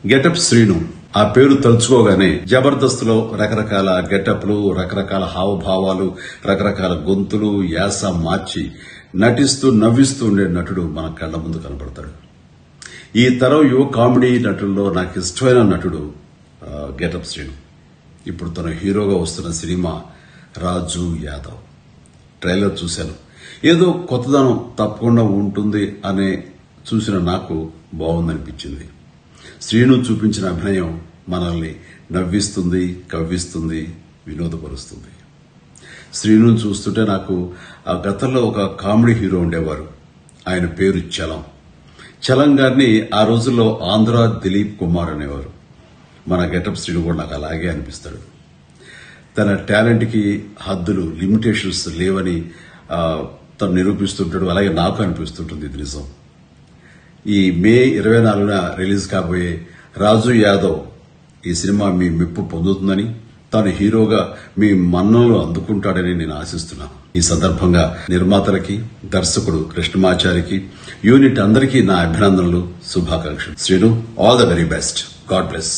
Getup Srinu ఆ పేరు తలుచుకోగానే జబర్దస్త్ లో రకరకాల గెటప్లు, రకరకాల హావభావాలు, రకరకాల గొంతులు, యాస మార్చి నటిస్తూ నవ్విస్తూ ఉండే నటుడు మన కళ్ల ముందు కనబడతాడు. ఈ తరం యువ కామెడీ నటుల్లో నాకు ఇష్టమైన నటుడు గెటప్ శ్రీను. ఇప్పుడు తన హీరోగా వస్తున్న సినిమా రాజు యాదవ్. ట్రైలర్ చూశాను. ఏదో కొత్తదనం తప్పకుండా ఉంటుంది అనే చూసిన నాకు బాగుందనిపించింది. శ్రీను చూపించిన అభినయం మనల్ని నవ్విస్తుంది, కవ్విస్తుంది, వినోదపరుస్తుంది. శ్రీను చూస్తుంటే నాకు ఆ గతంలో ఒక కామెడీ హీరో ఉండేవారు. ఆయన పేరు చలం. చలం గారిని ఆ రోజుల్లో ఆంధ్ర దిలీప్ కుమార్ అనేవారు. మన గెటప్ శ్రీను కూడా నాకు అలాగే అనిపిస్తాడు. తన టాలెంట్ కి హద్దులు, లిమిటేషన్స్ లేవని తను నిరూపిస్తుంటాడు. అలాగే నాకు అనిపిస్తుంటుంది. ఇది నిజం. ఈ మే 24న రిలీజ్ కాబోయే రాజు యాదవ్ ఈ సినిమా మీ మెప్పు పొందుతుందని, తాను హీరోగా మీ మన్ననలు అందుకుంటాడని నేను ఆశిస్తున్నాను. ఈ సందర్భంగా నిర్మాతలకి, దర్శకుడు కృష్ణమాచారికి, యూనిట్ అందరికీ నా అభినందనలు, శుభాకాంక్షలు. Srinu, all the very best. God bless.